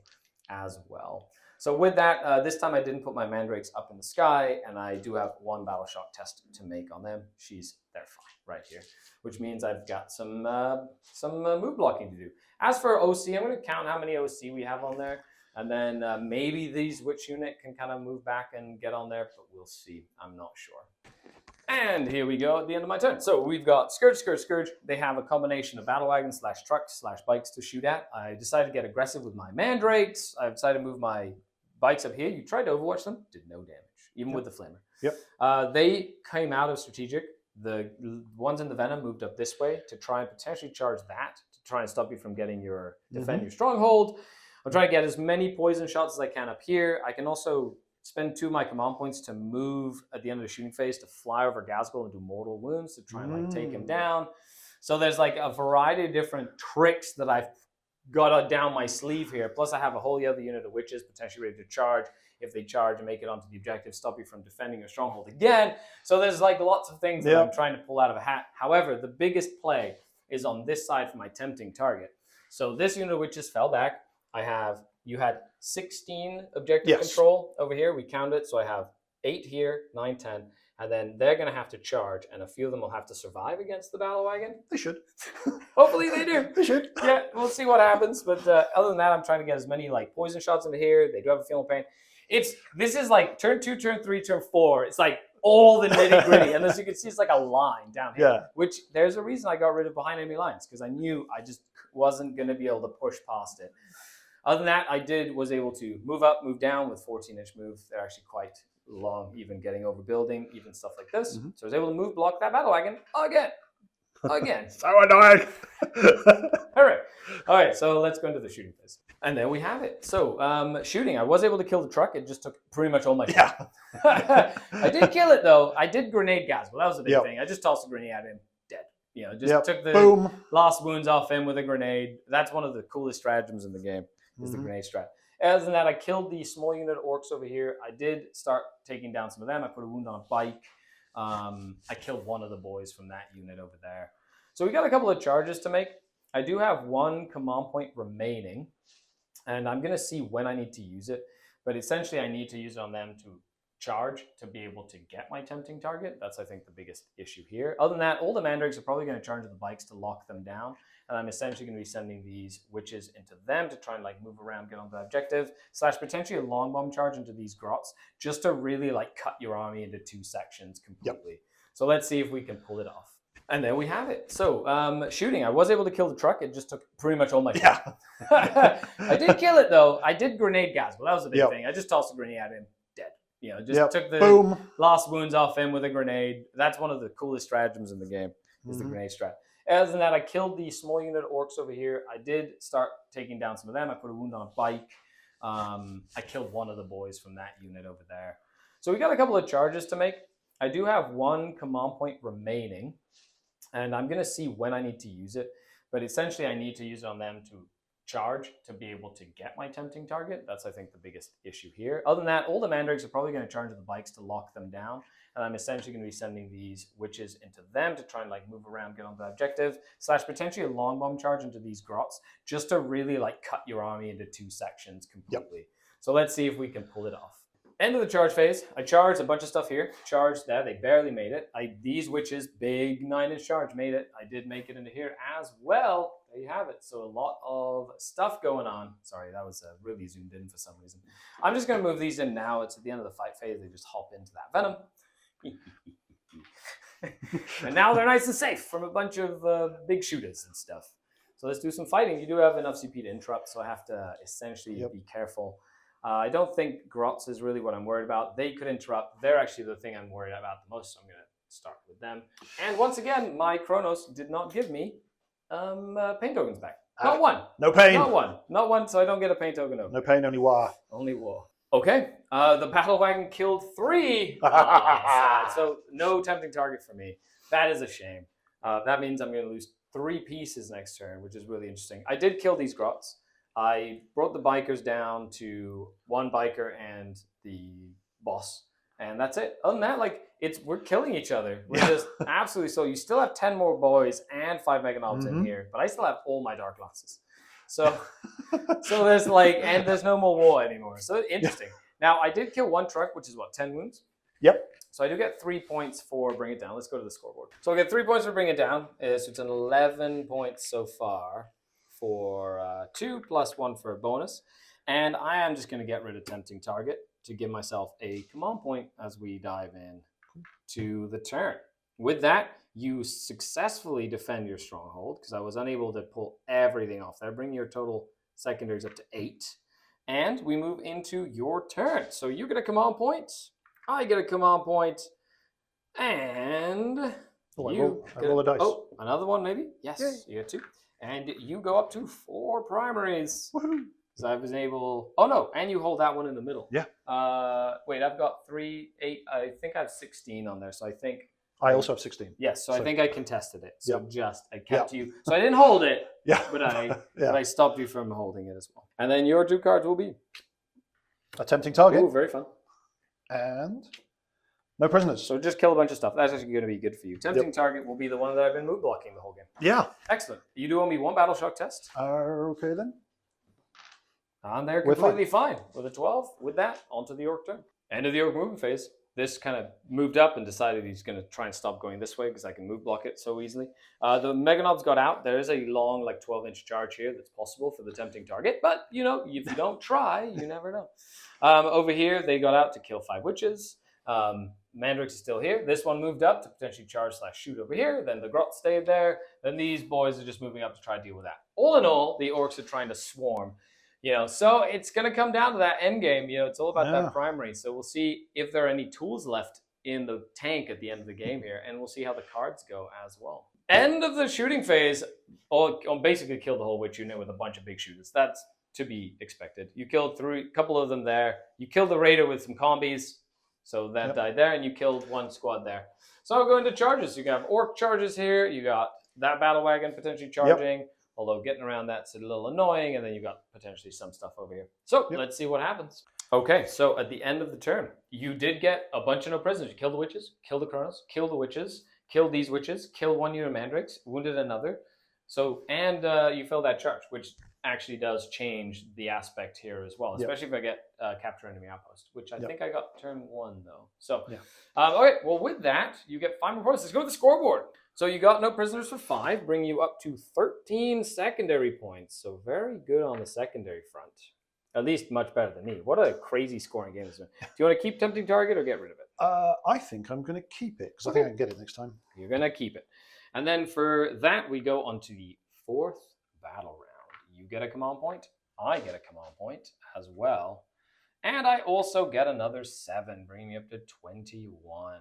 S4: as well. So with that, this time I didn't put my Mandrakes up in the sky, and I do have 1 battle shock test to make on them. They're fine right here, which means I've got some move blocking to do. As for OC, I'm going to count how many OC we have on there, and then maybe these Witch unit can kind of move back and get on there, but we'll see. I'm not sure. And here we go at the end of my turn. So we've got Scourge. They have a combination of battle wagons / trucks / bikes to shoot at. I decided to get aggressive with my Mandrakes. I've decided to move my bikes up here. You tried to overwatch them, did no damage, even with the flamer.
S3: Yep.
S4: They came out of strategic. The ones in the Venom moved up this way to try and potentially charge that, to try and stop you from getting your defend your stronghold. I'll try to get as many poison shots as I can up here. I can also spend 2 of my command points to move at the end of the shooting phase to fly over Gazgul and do mortal wounds to try and take him down. So there's like a variety of different tricks that I've got down my sleeve here. Plus I have a whole other unit of Witches potentially ready to charge. If they charge and make it onto the objective, stop you from defending your stronghold again. So there's like lots of things that I'm trying to pull out of a hat. However, the biggest play is on this side for my tempting target. So this unit of Witches fell back. You had 16 objective control over here. We counted it. So I have 8 here, 9, 10. And then they're going to have to charge, and a few of them will have to survive against the battle wagon.
S3: They should.
S4: Hopefully they do.
S3: They should.
S4: Yeah, we'll see what happens. But other than that, I'm trying to get as many like poison shots into here. They do have a feeling pain. This is like turn 2, turn 3, turn 4. It's like all the nitty gritty. And as you can see, it's like a line down here. Yeah. Which there's a reason I got rid of behind enemy lines, because I knew I just wasn't going to be able to push past it. Other than that, was able to move up, move down with 14-inch moves. They're actually quite long, even getting over building, even stuff like this. So I was able to move, block that battle wagon again.
S3: So annoying.
S4: All right, so let's go into the shooting phase. And there we have it. So shooting, I was able to kill the truck. It just took pretty much all my time. Yeah. I did kill it, though. I did grenade Gazgul. That was a big thing. I just tossed a grenade at him, dead. Just took the last wounds off him with a grenade. That's one of the coolest stratagems in the game, is the grenade strat. Other than that, I killed the small unit of Orks over here. I did start taking down some of them. I put a wound on a bike. I killed one of the boys from that unit over there. So we got a couple of charges to make. I do have 1 command point remaining. And I'm going to see when I need to use it. But essentially, I need to use it on them to charge to be able to get my tempting target. That's, I think, the biggest issue here. Other than that, all the mandrakes are probably going to charge at the bikes to lock them down. And I'm essentially going to be sending these witches into them to try and like move around, get on the objective, / potentially a long bomb charge into these grots, just to really like cut your army into 2 sections completely. Yep. So let's see if we can pull it off. And there we have it. So shooting, I was able to kill the truck. It just took pretty much all my time. I did kill it though. I did grenade gas. Well, that was the big thing. I just tossed a grenade at him, dead. You know, just took the last wounds off him with a grenade. That's one of the coolest stratagems in the game, is the grenade strat. Other than that, I killed the small unit of orcs over here. I did start taking down some of them. I put a wound on a bike. I killed one of the boys from that unit over there. So we got a couple of charges to make. I do have 1 command point remaining, and I'm going to see when I need to use it. But essentially, I need to use it on them to charge to be able to get my tempting target. That's, I think, the biggest issue here. Other than that, all the mandrakes are probably going to charge at the bikes to lock them down. And I'm essentially going to be sending these witches into them to try and like move around, get on the objective, / potentially a long bomb charge into these grots, just to really like cut your army into 2 sections completely. Yep. So let's see if we can pull it off. End of the charge phase. I charged a bunch of stuff here. Charged that. They barely made it. These witches, big 9-inch charge, made it. I did make it into here as well. There you have it. So a lot of stuff going on. Sorry, that was really zoomed in for some reason. I'm just going to move these in now. It's at the end of the fight phase. They just hop into that venom. And now they're nice and safe from a bunch of big shooters and stuff. So let's do some fighting. You do have enough CP to interrupt, so I have to essentially be careful. I don't think grots is really what I'm worried about. They could interrupt. They're actually the thing I'm worried about the most, so I'm going to start with them. And once again, my Chronos did not give me pain tokens back. Not one.
S3: No pain.
S4: Not one. Not one, so I don't get a pain token over.
S3: No pain, only war.
S4: Only war. Okay, the battle wagon killed 3. So no tempting target for me. That is a shame. That means I'm going to lose 3 pieces next turn, which is really interesting. I did kill these grots. I brought the bikers down to 1 biker and the boss, and that's it. Other than that, like we're killing each other. We're just absolutely so. You still have 10 more boys and 5 meganobs in here, but I still have all my dark glasses. So there's and there's no more war anymore. So interesting. Now I did kill 1 truck, which is what, 10 wounds.
S3: Yep.
S4: So I do get 3 points for bring it down. Let's go to the scoreboard. So I get 3 points for bring it down. So it's an 11 points so far for 2 + 1 for a bonus. And I am just going to get rid of tempting target to give myself a command point as we dive in to the turn. With that, you successfully defend your stronghold because I was unable to pull everything off there. Bring your total secondaries up to 8. And we move into your turn. So you get a command point. I get a command point. And
S3: I roll a dice.
S4: Oh, another one maybe? Yes, yay. You get 2. And you go up to 4 primaries.
S3: Woohoo!
S4: Because I was able... Oh, no. And you hold that one in the middle.
S3: Yeah.
S4: Wait, I've got 3, 8... I think I have 16 on there. So I think...
S3: I also have 16.
S4: Yes, so I think I contested it. So I kept you... So I didn't hold it. But I stopped you from holding it as well. And then your 2 cards will be...
S3: A tempting target.
S4: Ooh, very fun.
S3: And... no prisoners.
S4: So just kill a bunch of stuff. That's actually going to be good for you. Tempting target will be the one that I've been mood blocking the whole game.
S3: Yeah.
S4: Excellent. You do owe me 1 battle shock test.
S3: Okay then.
S4: And they're completely fine. With a 12, with that, onto the orc turn. End of the orc movement phase. This kind of moved up and decided he's going to try and stop going this way because I can move block it so easily. The meganobs got out. There is a long, 12-inch charge here that's possible for the tempting target. But, if you don't try, you never know. Over here, they got out to kill 5 witches. Mandrakes is still here. This one moved up to potentially charge / shoot over here. Then the grot stayed there. Then these boys are just moving up to try to deal with that. All in all, the orcs are trying to swarm. So it's going to come down to that end game. It's all about that primary. So we'll see if there are any tools left in the tank at the end of the game here, and we'll see how the cards go as well. End of the shooting phase. Basically killed the whole witch unit with a bunch of big shooters. That's to be expected. You killed a couple of them there. You killed the raider with some combis. So that died there, and you killed 1 squad there. So I'll go into charges. You have orc charges here. You got that battle wagon potentially charging, although getting around that's a little annoying, and then you got potentially some stuff over here. So let's see what happens. Okay, so at the end of the turn, you did get a bunch of no prisoners. You killed the witches, killed the Chronos, killed the witches, killed these witches, killed 1 unit of mandrakes, wounded another. So, and you failed that charge, which actually does change the aspect here as well, especially if I get capture enemy outpost, which I think I got turn 1 though. So, okay, well with that, you get 5 more points. Let's go to the scoreboard. So you got no prisoners for 5, bringing you up to 13 secondary points. So very good on the secondary front. At least much better than me. What a crazy scoring game this has been. Do you want to keep Tempting Target or get rid of it?
S3: I think I'm going to keep it, because I think I can get it next time.
S4: You're going to keep it. And then for that, we go on to the 4th battle round. You get a command point. I get a command point as well. And I also get another 7, bringing me up to 21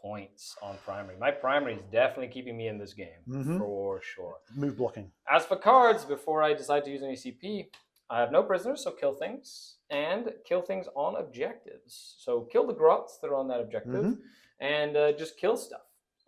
S4: points on primary. My primary is definitely keeping me in this game, for sure.
S3: Move blocking.
S4: As for cards, before I decide to use any CP, I have no prisoners, so kill things, and kill things on objectives. So kill the grots that are on that objective, and just kill stuff.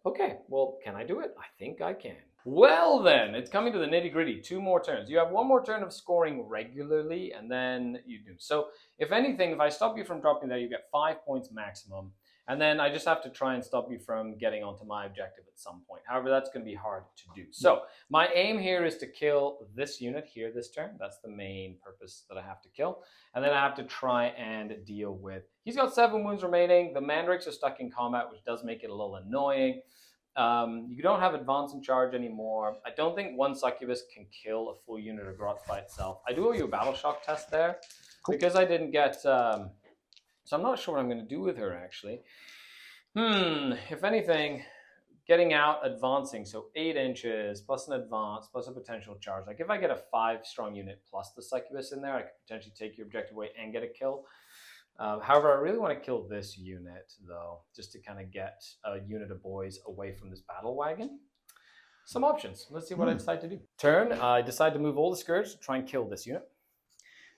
S4: Okay, well, can I do it? I think I can. Well then, it's coming to the nitty-gritty. 2 more turns. You have 1 more turn of scoring regularly, and then you do. So if anything, if I stop you from dropping there, you get 5 points maximum. And then I just have to try and stop you from getting onto my objective at some point. However, that's going to be hard to do. So my aim here is to kill this unit here this turn. That's the main purpose that I have to kill. And then I have to try and deal with... He's got 7 wounds remaining. The mandrakes are stuck in combat, which does make it a little annoying. You don't have advance and charge anymore. I don't think 1 succubus can kill a full unit of grot by itself. I do owe you a battle shock test there. Because I didn't get... So I'm not sure what I'm going to do with her, actually. If anything, getting out, advancing, so 8 inches, plus an advance, plus a potential charge. Like if I get a 5-strong unit plus the succubus in there, I could potentially take your objective away and get a kill. However, I really want to kill this unit, though, just to kind of get a unit of boys away from this battle wagon. Some options. Let's see what I decide to do. Turn, I decide to move all the Scourge to try and kill this unit.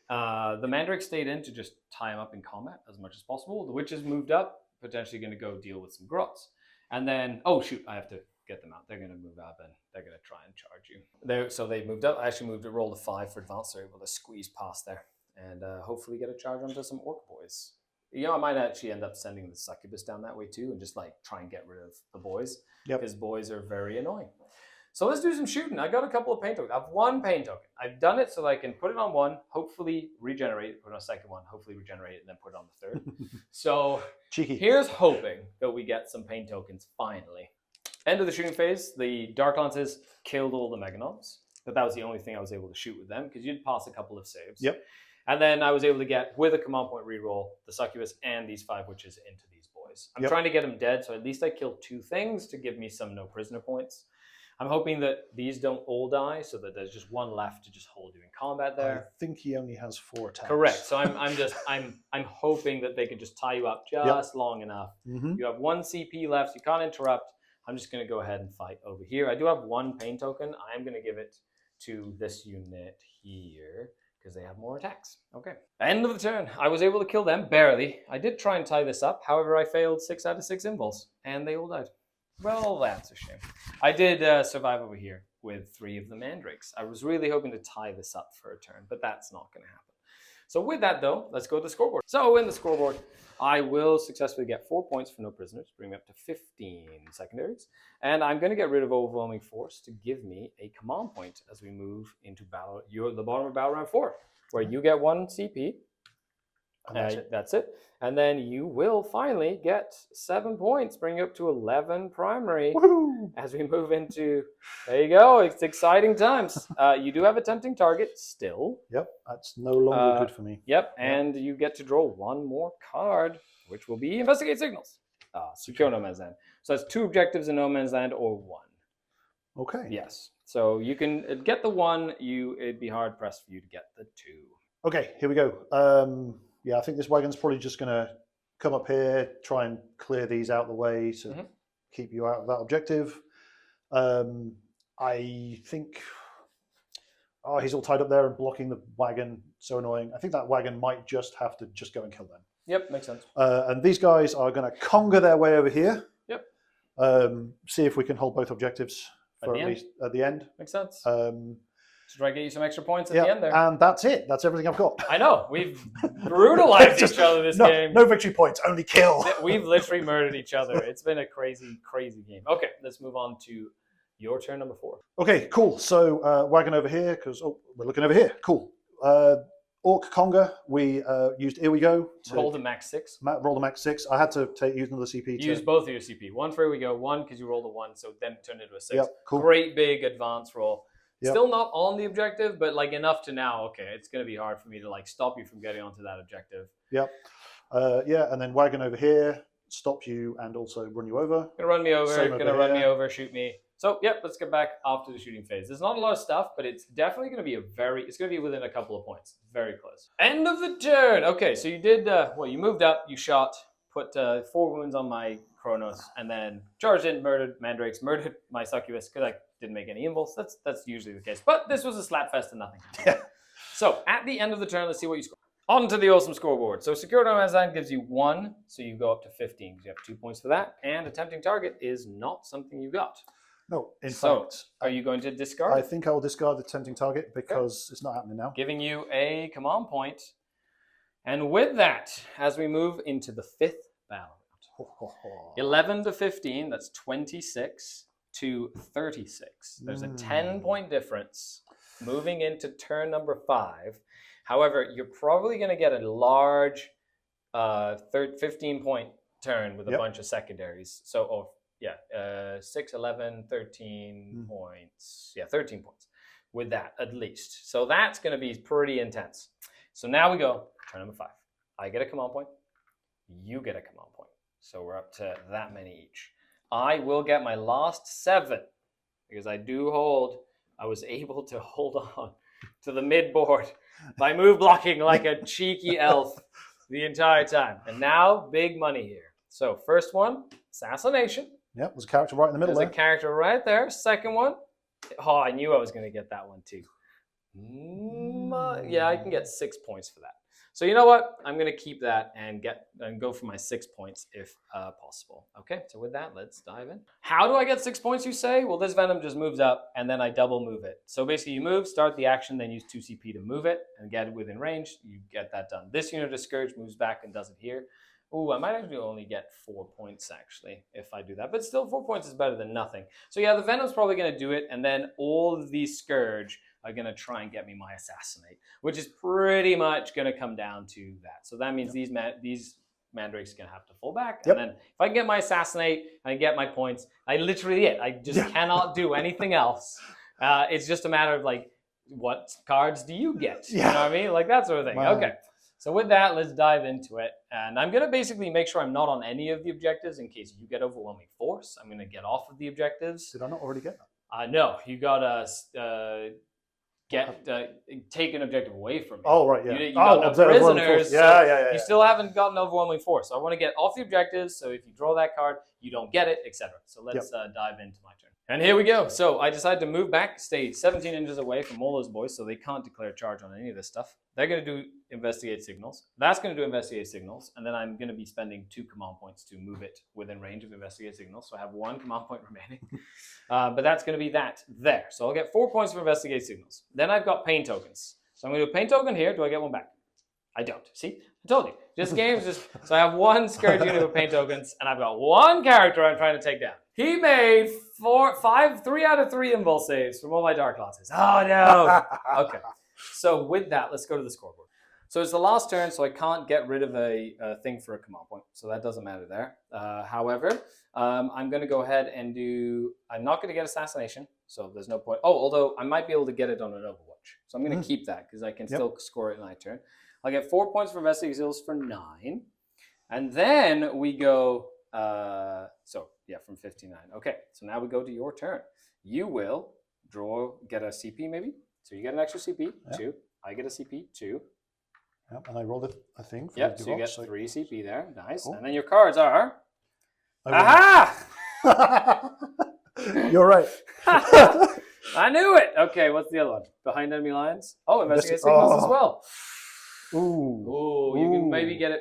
S4: The Mandrake stayed in to just tie him up in combat as much as possible. The Witches moved up, potentially going to go deal with some grots. And then, oh shoot, I have to get them out. They're going to move up and they're going to try and charge you. So they moved up. I actually moved a roll to 5 for advance. They're able to squeeze past there and hopefully get a charge onto some Orc boys. You know, I might actually end up sending the Succubus down that way too and just like try and get rid of the boys. Because boys are very annoying. So let's do some shooting. I got a couple of pain tokens. I have 1 pain token. I've done it so that I can put it on 1, hopefully regenerate it, put it on a second one, hopefully regenerate it, and then put it on the 3rd. So
S3: cheeky.
S4: Here's hoping that we get some pain tokens finally. End of the shooting phase. The Dark Lances killed all the Meganobs, but that was the only thing I was able to shoot with them because you'd pass a couple of saves. And then I was able to get, with a command point reroll, the Succubus and these 5 Witches into these boys. I'm trying to get them dead, so at least I killed 2 things to give me some no prisoner points. I'm hoping that these don't all die, so that there's just 1 left to just hold you in combat there.
S3: I think he only has 4 attacks.
S4: Correct. So I'm hoping that they can just tie you up just long enough. You have 1 CP left. You can't interrupt. I'm just going to go ahead and fight over here. I do have 1 pain token. I'm going to give it to this unit here because they have more attacks. Okay. End of the turn. I was able to kill them barely. I did try and tie this up. However, I failed 6 out of 6 invuls, and they all died. Well, that's a shame. I did survive over here with 3 of the Mandrakes. I was really hoping to tie this up for a turn, but that's not going to happen. So with that, though, let's go to the scoreboard. So in the scoreboard, I will successfully get 4 points for no prisoners, bring me up to 15 secondaries. And I'm going to get rid of Overwhelming Force to give me a command point as we move into battle. You're at the bottom of battle round 4, where you get 1 CP. And that's it. And then you will finally get 7 points, bring you up to 11 primary.
S3: Woohoo!
S4: As we move into, there you go, it's exciting times. You do have a tempting target still.
S3: Yep, that's no longer good for me.
S4: Yep, and you get to draw 1 more card, which will be Investigate Signals. Secure No Man's Land. So that's 2 objectives in No Man's Land or 1.
S3: Okay.
S4: Yes. So you can get the 1, it'd be hard pressed for you to get the 2.
S3: Okay, here we go. Yeah, I think this wagon's probably just going to come up here, try and clear these out of the way to keep you out of that objective. I think... Oh, he's all tied up there and blocking the wagon. So annoying. I think that wagon might just have to just go and kill them.
S4: Yep, makes sense.
S3: And these guys are going to conga their way over here.
S4: Yep.
S3: See if we can hold both objectives for at least at the end.
S4: Makes sense. To try to get you some extra points at the end there.
S3: And that's it. That's everything I've got.
S4: I know. We've brutalized each other this game.
S3: No victory points, only kill.
S4: We've literally murdered each other. It's been a crazy, crazy game. Okay, let's move on to Your turn, number 4.
S3: Okay, cool. So wagon over here, because we're looking over here. Cool. Orc Conga. We used Here We Go.
S4: Roll the max 6.
S3: Roll the max 6. I had to use another CP.
S4: Use both of your CP. One for Here We Go, one because you rolled a 1, so then turn it into a 6.
S3: Yep, cool.
S4: Great big advance roll.
S3: Yep.
S4: Still not on the objective, but like enough to now, okay, it's going to be hard for me to like stop you from getting onto that objective.
S3: Yep. Yeah, and then wagon over here, stop you and also run you over.
S4: Gonna run me over,
S3: Same
S4: gonna
S3: over
S4: run
S3: here.
S4: me over, shoot me. So, yep, let's get back after the shooting phase. There's not a lot of stuff, but it's definitely going to be it's going to be within a couple of points. Very close. End of the turn. Okay, so you did, you moved up, you shot, put 4 wounds on my Kronos, and then charged in, murdered Mandrakes, murdered my Succubus, because I didn't make any involves. That's usually the case. But this was a slapfest and nothing.
S3: Yeah.
S4: So, at the end of the turn, let's see what you score. On to the awesome scoreboard. So, Secure Nomads gives you 1, so you go up to 15, because you have 2 points for that, and Attempting Target is not something you got.
S3: No, in
S4: So,
S3: fact,
S4: are you going to discard?
S3: I think I will discard the tempting target because it's not happening now.
S4: Giving you a command point. And with that, as we move into the 5th battle round, 11 to 15, that's 26 to 36. There's a 10-point difference moving into turn number 5. However, you're probably going to get a large 15-point turn with a bunch of secondaries. So, 6, 11, 13 points. Yeah, 13 points with that at least. So that's going to be pretty intense. So now we go turn number 5. I get a command point. You get a command point. So we're up to that many each. I will get my last 7 because I was able to hold on to the mid board by move blocking like a cheeky elf the entire time. And now big money here. So first one, assassination.
S3: Yep, there's a character right in the middle
S4: There's
S3: there.
S4: a character right there. Second one. Oh, I knew I was going to get that one too. Yeah, I can get 6 points for that. So you know what? I'm going to keep that and go for my 6 points if possible. Okay, so with that, let's dive in. How do I get 6 points, you say? Well, this Venom just moves up and then I double move it. So basically you move, start the action, then use 2 CP to move it and get it within range. You get that done. This unit of Scourge moves back and does it here. Ooh, I might actually only get 4 points, actually, if I do that. But still, 4 points is better than nothing. So yeah, the Venom's probably going to do it, and then all of these Scourge are going to try and get me my Assassinate, which is pretty much going to come down to that. So that means these Mandrakes are going to have to fall back. And then if I can get my Assassinate and I get my points, I just cannot do anything else. It's just a matter of, like, what cards do you get? You know what I mean? Like, that sort of thing.
S3: Wow.
S4: Okay. So with that, let's dive into it. And I'm going to basically make sure I'm not on any of the objectives in case you get overwhelming force. I'm going to get off of the objectives.
S3: Did I not already get that?
S4: No, you got to take an objective away from me.
S3: Oh, right, yeah.
S4: You got no prisoners.
S3: Yeah.
S4: You still haven't gotten overwhelming force. So I want to get off the objectives. So if you draw that card, you don't get it, etc. So let's dive into my turn. And here we go. So I decided to move back, stay 17 inches away from all those boys so they can't declare charge on any of this stuff. They're going to do investigate signals. That's going to do investigate signals. And then I'm going to be spending 2 command points to move it within range of investigate signals. So I have 1 command point remaining. But that's going to be that there. So I'll get 4 points for investigate signals. Then I've got pain tokens. So I'm going to do a pain token here. Do I get 1 back? I don't. See? I told you. So I have 1 Scourge unit with pain tokens, and I've got 1 character I'm trying to take down. He made 3 out of 3 impulse saves from all my dark classes. Oh no. Okay. So with that, let's go to the scoreboard. So it's the last turn, so I can't get rid of a thing for a command point. So that doesn't matter there. However, I'm going to go ahead and I'm not going to get assassination, so there's no point. Oh, although I might be able to get it on an Overwatch. So I'm going to keep that because I can still score it in my turn. I'll get 4 points for investigating skills for 9. And then we go, from 59. Okay, so now we go to your turn. You will get a CP maybe. So you get an extra CP, 2. I get a CP, 2.
S3: Yep, and I rolled it, I think.
S4: Yep, so you get 3 CP there. Nice. Cool. And then your cards are...
S3: Aha! You're right.
S4: I knew it. Okay, what's the other one? Behind enemy lines? Oh, investigate signals as well.
S3: Ooh.
S4: You can maybe get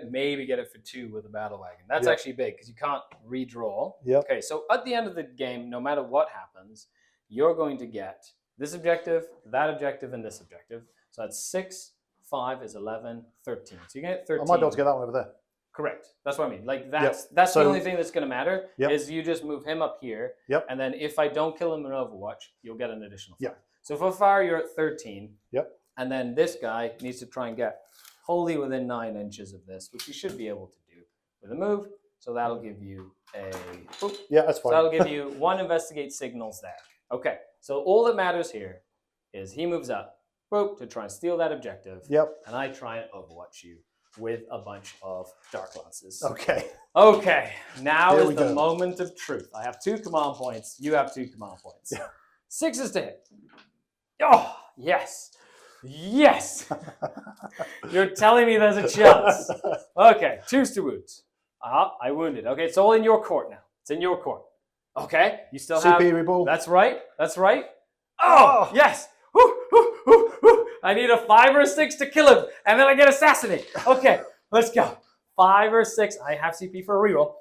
S4: it for 2 with a battle wagon. That's actually big because you can't redraw.
S3: Yep.
S4: Okay, so at the end of the game, no matter what happens, you're going to get this objective, that objective, and this objective. So that's 6, 5 is 11, 13. So you get 13.
S3: I might be able to get that one over there.
S4: Correct. That's what I mean. Like
S3: Yep.
S4: that's
S3: So-
S4: the only thing that's going to matter
S3: Yep.
S4: is you just move him up here.
S3: Yep.
S4: And then if I don't kill him in Overwatch, you'll get an additional 5.
S3: Yep.
S4: So for fire, you're at 13.
S3: Yep.
S4: And then this guy needs to try and get wholly within 9 inches of this, which you should be able to do with a move. So that'll give you a... Oop.
S3: Yeah, that's
S4: So
S3: fine.
S4: that'll give you 1 investigate signals there. Okay. So all that matters here is he moves up, boop, to try and steal that objective.
S3: Yep.
S4: And I try and Overwatch you with a bunch of Dark Lances.
S3: Okay.
S4: Okay, now
S3: Here
S4: is
S3: we
S4: the
S3: go.
S4: moment of truth. I have 2 command points. You have 2 command points.
S3: Yeah.
S4: 6 is to hit. Oh, yes. Yes. You're telling me there's a chance. Okay, 2's to wound. I wounded. Okay, it's all in your court now. It's in your court. Okay, you still have...
S3: CP reball.
S4: That's right. That's right. Oh, yes. Woo, woo, woo, woo. I need a 5 or a 6 to kill him, and then I get assassinate. Okay, let's go. 5 or 6. I have CP for a reroll.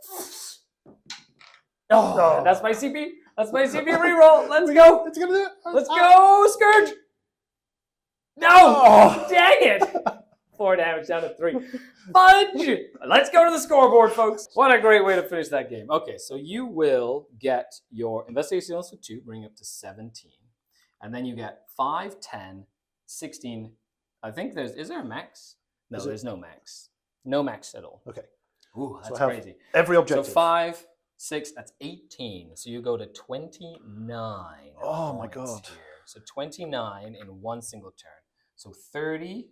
S4: Oh, that's my CP. That's my CP reroll. Let's go.
S3: It's gonna do it.
S4: Let's go, Scourge. No,
S3: Oh.
S4: dang it. 4 damage down to 3. Fudge. Let's go to the scoreboard, folks. What a great way to finish that game. Okay, so you will get your investigation for 2, bring up to 17. And then you get 5, 10, 16. I think is there a max? No, there's no max. No max at all.
S3: Okay.
S4: Ooh, that's
S3: So I have
S4: crazy.
S3: every
S4: So
S3: objective.
S4: 5, 6, that's 18. So you go to 29.
S3: Oh my
S4: points
S3: God.
S4: here. So 29 in one single turn. So 30.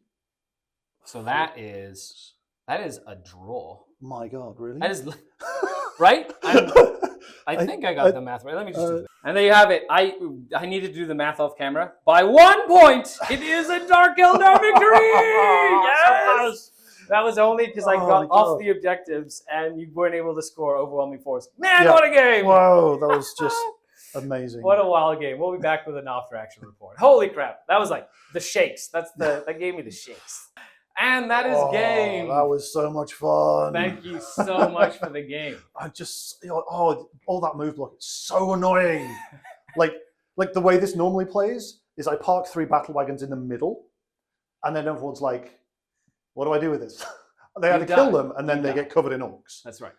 S4: So that is a draw.
S3: My God, really?
S4: That is right? I think I got the math right. Let me just do it. And there you have it. I need to do the math off camera. By 1 point, it is a Dark Eldar victory! Yes! That was only because I
S3: Oh
S4: got
S3: my
S4: off
S3: God.
S4: the objectives and you weren't able to score overwhelming force. Man,
S3: Yeah.
S4: what a game!
S3: Whoa, that was just amazing.
S4: What a wild game. We'll be back with an after action report. Holy crap. That was like the shakes. That gave me the shakes. And that is game.
S3: That was so much fun.
S4: Thank you so much for the game.
S3: I just, all that move block, it's so annoying. like the way this normally plays is I park 3 battle wagons in the middle, and then everyone's like, what do I do with this? They either kill them, and then they get covered in orcs.
S4: That's right.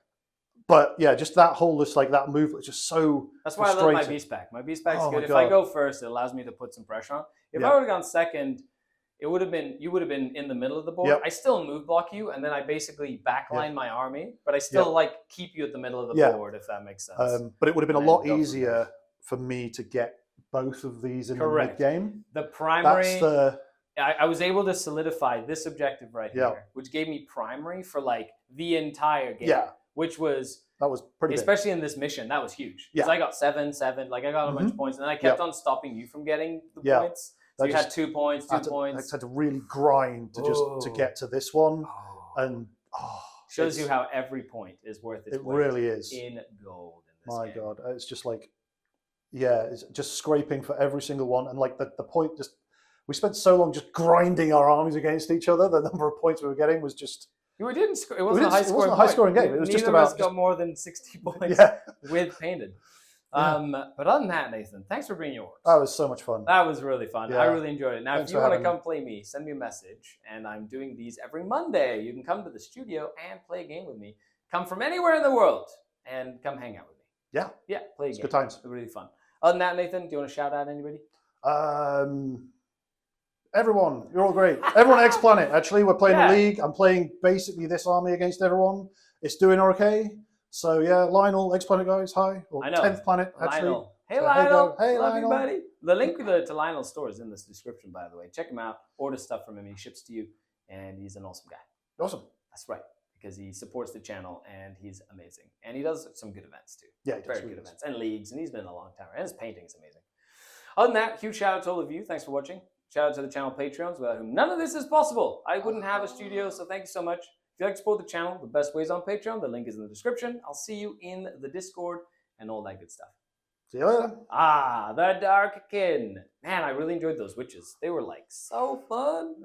S3: But yeah, just that whole, that move, it's just so
S4: That's why I love my
S3: frustrating.
S4: beast pack. My beast pack's
S3: Oh
S4: good.
S3: my
S4: If I
S3: God.
S4: go first, it allows me to put some pressure on. If I would have gone second, you would have been in the middle of the board.
S3: Yep.
S4: I still move block you, and then I basically backline my army, but I still keep you at the middle of the
S3: Yeah.
S4: board, if that makes sense.
S3: But it would have been a
S4: And
S3: lot
S4: go from
S3: easier for me to get both of these in
S4: Correct.
S3: the mid-game.
S4: The primary,
S3: That's the...
S4: I was able to solidify this objective right
S3: Yeah.
S4: here, which gave me primary for the entire game.
S3: Yeah.
S4: Which was,
S3: That was pretty big.
S4: especially in this mission, that was huge. Because
S3: Yeah.
S4: I got 7, I got a bunch of points, and then I kept on stopping you from getting the
S3: Yeah.
S4: points. So you had 2 points, 2
S3: I
S4: points.
S3: had to really grind to get to this one, and
S4: Shows you how every point is worth its
S3: it
S4: weight
S3: really is.
S4: in gold in this
S3: My
S4: game.
S3: God, it's just it's just scraping for every single one, and the point just. We spent so long just grinding our armies against each other. The number of points we were getting was just.
S4: We didn't. It
S3: wasn't a high-scoring game. It was just
S4: Neither of us
S3: about
S4: got more than 60 points
S3: Yeah,
S4: with painted.
S3: Yeah.
S4: But other than that, Nathan, thanks for bringing your orcs.
S3: that was so much fun.
S4: That was really fun.
S3: Yeah.
S4: I really enjoyed it. Now,
S3: Thanks
S4: if you
S3: for
S4: want to
S3: having
S4: come play me, send me a message. And I'm doing these every Monday. You can come to the studio and play a game with me. Come from anywhere in the world and come hang out with me.
S3: Yeah,
S4: Yeah, play a
S3: it's
S4: game.
S3: good times.
S4: It's really fun. Other than that, Nathan, do you want to shout out anybody?
S3: Everyone, you're all great. Everyone at X Planet. Actually, we're playing
S4: Yeah.
S3: a league. I'm playing basically this army against everyone. It's doing okay. So yeah, Lionel, X Planet guys, hi. Or
S4: I know.
S3: 10th Planet, actually.
S4: Lionel. Hey,
S3: So, hey,
S4: Lionel.
S3: go. Hey,
S4: Love
S3: Lionel.
S4: you, buddy. The link to Lionel's store is in this description, by the way. Check him out. Order stuff from him. He ships to you, and he's an awesome guy.
S3: Awesome.
S4: That's right, because he supports the channel, and he's amazing. And he does some good events, too.
S3: Yeah, he does,
S4: Very
S3: really
S4: good
S3: does.
S4: events. And leagues, and he's been a long time. And his painting is amazing. Other than that, huge shout out to all of you. Thanks for watching. Shout out to the channel Patreons, without whom none of this is possible. I wouldn't have a studio, so thank you so much. If you'd like to support the channel, the best way is on Patreon. The link is in the description. I'll see you in the Discord and all that good stuff.
S3: See you later.
S4: The Dark Kin. Man, I really enjoyed those witches. They were so fun.